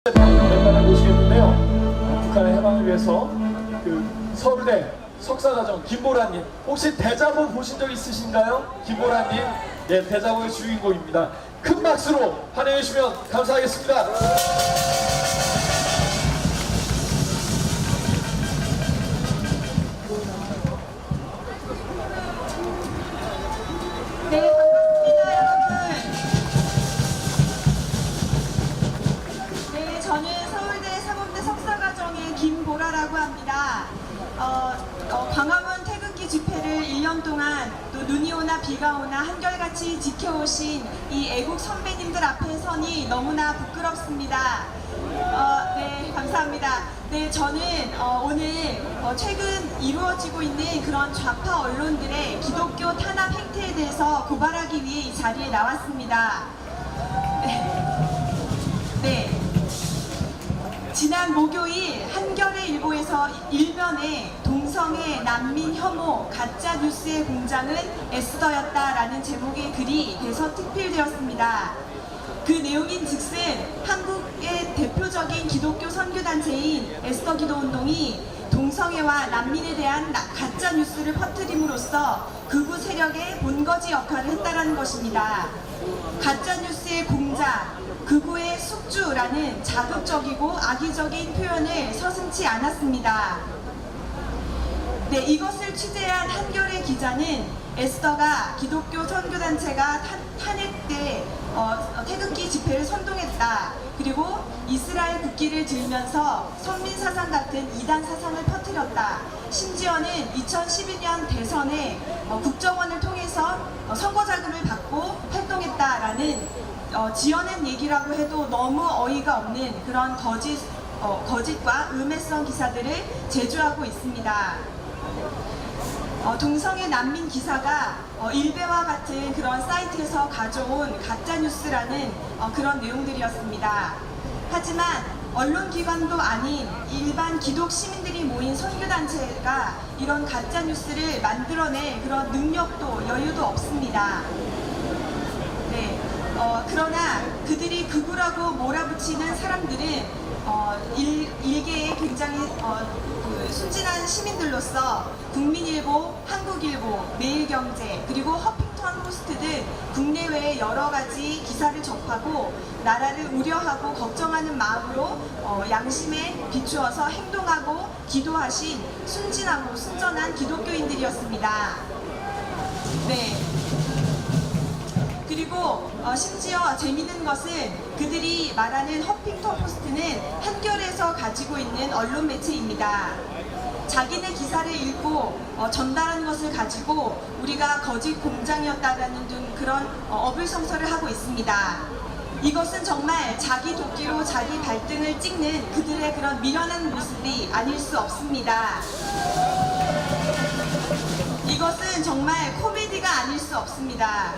멤버를 모시겠는데요. 북한의 해방을 위해서 서울대 석사과정 김보라님, 혹시 대자보 보신 적 있으신가요? 김보라님, 예, 대자보의 주인공입니다. 큰 박수로 환영해 주시면 감사하겠습니다. 네, 반갑습니다, 여러분. 네, 저는 서울대 사범대 석사과정의 김보라라고 합니다. 광화문 태극기 집회를 1년 동안 또 눈이 오나 비가 오나 한결같이 지켜오신 이 애국 선배님들 앞에 서니 너무나 부끄럽습니다. 네, 감사합니다. 네, 저는 오늘 최근 이루어지고 있는 그런 좌파 언론들의 기독교 탄압 행태에 대해서 고발하기 위해 이 자리에 나왔습니다. 네. 지난 목요일 한겨레일보에서 일면에 동성애 난민 혐오 가짜 뉴스의 공장은 에스더였다라는 제목의 글이 대서특필되었습니다. 그 내용인 즉슨 한국의 대표적인 기독교 선교단체인 에스더 기도운동이 동성애와 난민에 대한 가짜 뉴스를 퍼뜨림으로써 극우 세력의 본거지 역할을 했다라는 것입니다. 가짜 뉴스의 공자, 극우의 숙주라는 자극적이고 악의적인 표현을 서슴지 않았습니다. 네, 이것을 취재한 한겨레 기자는 에스더가 기독교 선교단체가 탄핵 때 태극기 집회를 선동했다. 그리고 이스라엘 국기를 들면서 선민사상 같은 이단 사상을 퍼뜨렸다. 심지어는 2012년 대선에 국정원을 통해서 선거 자금을 받고 활동했다라는 지어낸 얘기라고 해도 너무 어이가 없는 그런 거짓과 음해성 기사들을 제조하고 있습니다. 동성애 난민 기사가 일베와 같은 그런 사이트에서 가져온 가짜뉴스라는 그런 내용들이었습니다. 하지만 언론기관도 아닌 일반 기독 시민들이 모인 선교단체가 이런 가짜뉴스를 만들어낼 그런 능력도 여유도 없습니다. 네. 그러나 그들이 극우라고 몰아붙이는 사람들은 일개의 굉장히 순진한 시민들로서 국민일보, 한국일보, 매일경제, 그리고 허핑턴 포스트 등 국내외의 여러 가지 기사를 접하고 나라를 우려하고 걱정하는 마음으로 양심에 비추어서 행동하고 기도하신 순진하고 순전한 기독교인들이었습니다. 네. 그리고 심지어 재미있는 것은 그들이 말하는 허핑턴 포스트는 한겨레에서 가지고 있는 언론 매체입니다. 자기네 기사를 읽고 전달한 것을 가지고 우리가 거짓 공장이었다라는 등 그런 어불성설을 하고 있습니다. 이것은 정말 자기 도끼로 자기 발등을 찍는 그들의 그런 미련한 모습이 아닐 수 없습니다. 이것은 정말 코미디가 아닐 수 없습니다.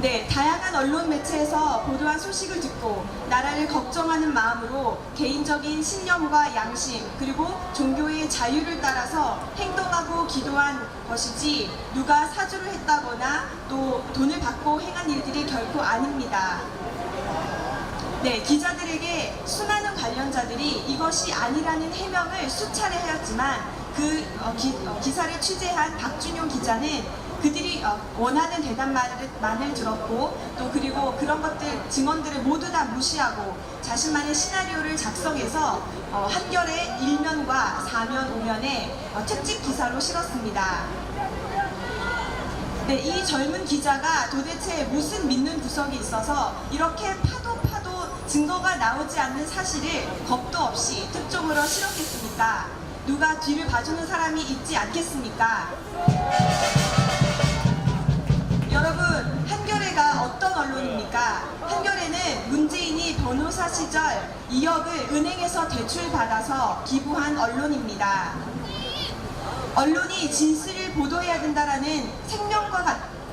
네, 다양한 언론 매체에서 보도한 소식을 듣고 나라를 걱정하는 마음으로 개인적인 신념과 양심 그리고 종교의 자유를 따라서 행동하고 기도한 것이지 누가 사주를 했다거나 또 돈을 받고 행한 일들이 결코 아닙니다. 네, 기자들에게 수많은 관련자들이 이것이 아니라는 해명을 수차례 하였지만 그 기사를 취재한 박준용 기자는 그들이 원하는 대답만을 들었고 또 그리고 그런 것들 증언들을 모두 다 무시하고 자신만의 시나리오를 작성해서 한겨레 1면과 4면, 5면에 특집 기사로 실었습니다. 네, 이 젊은 기자가 도대체 무슨 믿는 구석이 있어서 이렇게 파도 증거가 나오지 않는 사실을 겁도 없이 특종으로 실었겠습니까? 누가 뒤를 봐주는 사람이 있지 않겠습니까? 여러분, 한겨레가 어떤 언론입니까? 한겨레는 문재인이 변호사 시절 2억을 은행에서 대출받아서 기부한 언론입니다. 언론이 진실을 보도해야 된다라는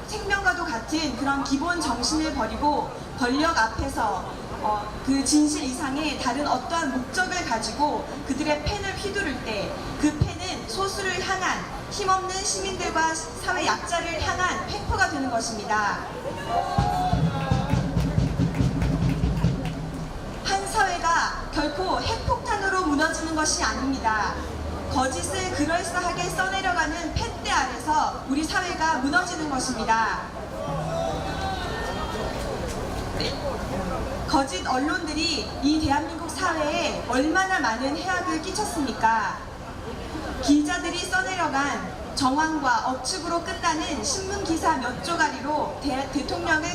생명과도 같은 그런 기본 정신을 버리고 권력 앞에서 그 진실 이상의 다른 어떠한 목적을 가지고 그들의 펜을 휘두를 때 그 펜은 소수를 향한 힘없는 시민들과 사회 약자를 향한 횡포가 되는 것입니다. 한 사회가 결코 핵폭탄으로 무너지는 것이 아닙니다. 거짓을 그럴싸하게 써내려가는 팻대 아래서 우리 사회가 무너지는 것입니다. 네. 거짓 언론들이 이 대한민국 사회에 얼마나 많은 해악을 끼쳤습니까? 기자들이 써내려간 정황과 억측으로 끝나는 신문 기사 몇 조가리로 대통령을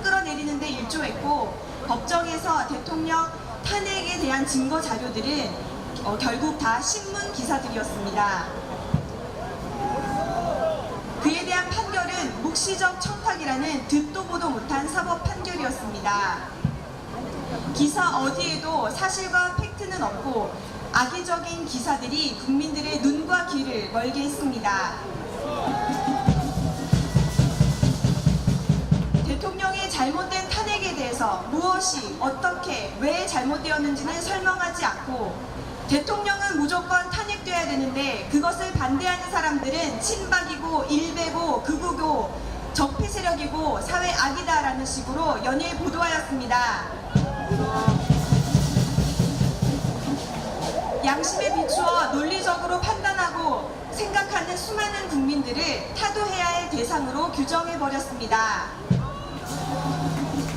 끌어내리는데 일조했고, 법정에서 대통령 탄핵에 대한 증거 자료들은 결국 다 신문 기사들이었습니다. 그에 대한 판결은 묵시적 청탁이라는 듣도 보도 못한 사법 판결이었습니다. 기사 어디에도 사실과 팩트는 없고 악의적인 기사들이 국민들의 눈과 귀를 멀게 했습니다. 대통령의 잘못된 탄핵에 대해서 무엇이, 어떻게, 왜 잘못되었는지는 설명하지 않고, 대통령은 무조건 탄핵돼야 되는데 그것을 반대하는 사람들은 친박이고 일베고 극우고 적폐 세력이고 사회 악이다라는 식으로 연일 보도하였습니다. 양심에 비추어 논리적으로 판단하고 생각하는 수많은 국민들을 타도해야 할 대상으로 규정해버렸습니다.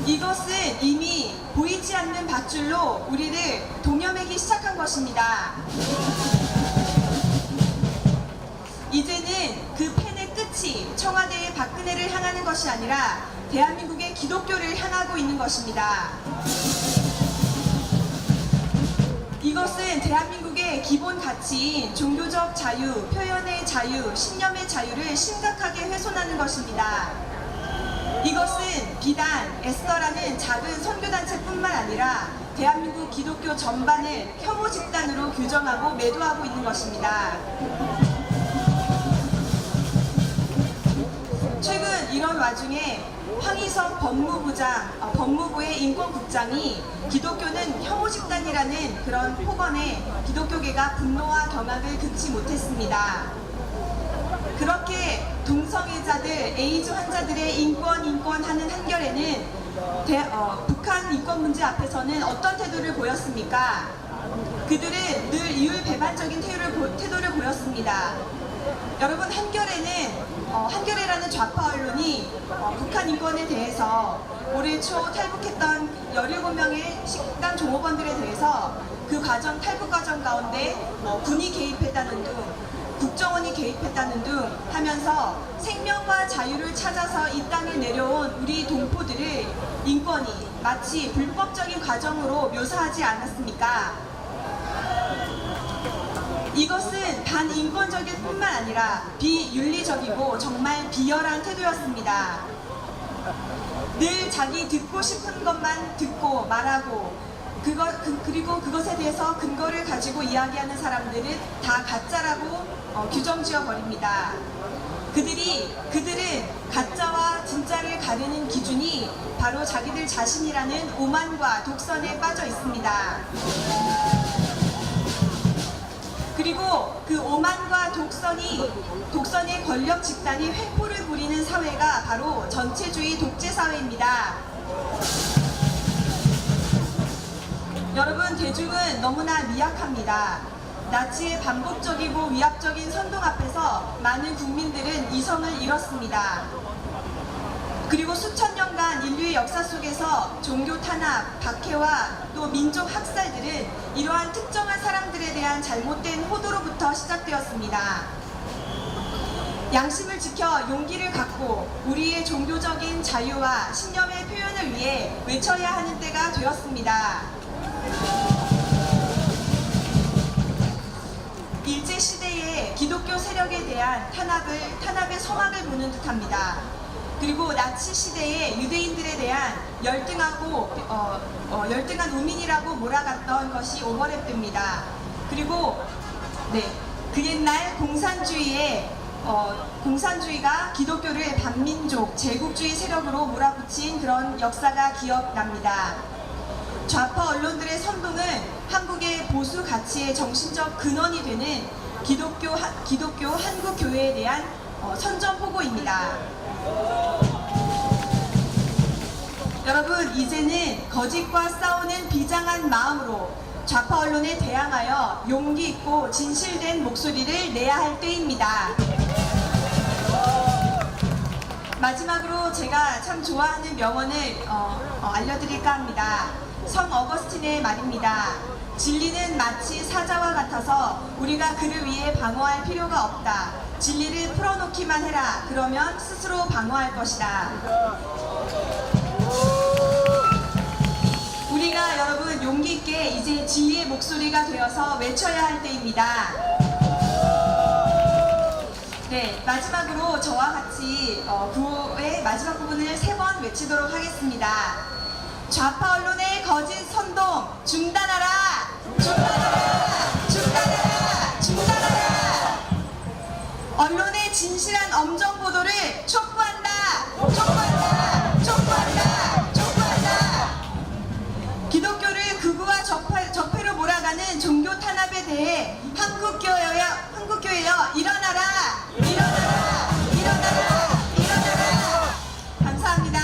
이것은 이미 보이지 않는 밧줄로 우리를 동여매기 시작한 것입니다. 이제는 그 펜의 끝이 청와대의 박근혜를 향하는 것이 아니라 대한민국의 기독교를 향하고 있는 것입니다. 이것은 대한민국의 기본 가치인 종교적 자유, 표현의 자유, 신념의 자유를 심각하게 훼손하는 것입니다. 이것은 비단 에스더라는 작은 선교단체뿐만 아니라 대한민국 기독교 전반을 혐오 집단으로 규정하고 매도하고 있는 것입니다. 최근 이런 와중에 황희석 법무부의 인권국장이 기독교는 혐오 집단이라는 그런 폭언에 기독교계가 분노와 경악을 금치 못했습니다. 그렇게 동성애자들, 에이즈 환자들의 인권 하는 한결에는 북한 인권 문제 앞에서는 어떤 태도를 보였습니까? 그들은 늘 이율배반적인 태도를 보였습니다. 여러분, 한겨레라는 좌파 언론이 북한 인권에 대해서 올해 초 탈북했던 17명의 식당 종업원들에 대해서 그 탈북 과정 가운데 군이 개입했다는 등 국정원이 개입했다는 등 하면서 생명과 자유를 찾아서 이 땅에 내려온 우리 동포들의 인권이 마치 불법적인 과정으로 묘사하지 않았습니까? 이것은 반인권적일 뿐만 아니라 비윤리적이고 정말 비열한 태도였습니다. 늘 자기 듣고 싶은 것만 듣고 말하고 그리고 그것에 대해서 근거를 가지고 이야기하는 사람들은 다 가짜라고 규정 지어 버립니다. 그들은 가짜와 진짜를 가르는 기준이 바로 자기들 자신이라는 오만과 독선에 빠져 있습니다. 그리고 그 오만과 독선의 권력 집단이 횡포를 부리는 사회가 바로 전체주의 독재 사회입니다. 여러분, 대중은 너무나 미약합니다. 나치의 반복적이고 위압적인 선동 앞에서 많은 국민들은 이성을 잃었습니다. 그리고 수천 년간 인류의 역사 속에서 종교 탄압, 박해와 또 민족 학살들은 이러한 특정한 사람들에 대한 잘못된 호도로부터 시작되었습니다. 양심을 지켜 용기를 갖고 우리의 종교적인 자유와 신념의 표현을 위해 외쳐야 하는 때가 되었습니다. 일제시대의 기독교 세력에 대한 탄압의 서막을 보는 듯합니다. 그리고 나치 시대의 유대인들에 대한 열등한 우민이라고 몰아갔던 것이 오버랩됩니다. 그리고 그 옛날 공산주의가 기독교를 반민족, 제국주의 세력으로 몰아붙인 그런 역사가 기억납니다. 좌파 언론들의 선동은 한국의 보수 가치의 정신적 근원이 되는 기독교 한국교회에 대한 선전포고입니다. 여러분, 이제는 거짓과 싸우는 비장한 마음으로 좌파 언론에 대항하여 용기 있고 진실된 목소리를 내야 할 때입니다. 마지막으로 제가 참 좋아하는 명언을 알려드릴까 합니다. 성 어거스틴의 말입니다. 진리는 마치 사자와 같아서 우리가 그를 위해 방어할 필요가 없다. 진리를 풀어놓기만 해라. 그러면 스스로 방어할 것이다. 우리가 여러분 용기 있게 이제 진리의 목소리가 되어서 외쳐야 할 때입니다. 네, 마지막으로 저와 같이 구호의 마지막 부분을 3번 외치도록 하겠습니다. 좌파 언론의 거짓 선동 중단하라! 중단하라! 중단하라! 중단하라! 언론의 진실한 엄정 보도를 촉구한다! 촉구한다! 촉구한다! 촉구한다! 기독교를 극우와 적폐로 몰아가는 종교 탄압에 대해 한국교회여 일어나라! 일어나라! 일어나라! 일어나라! 감사합니다.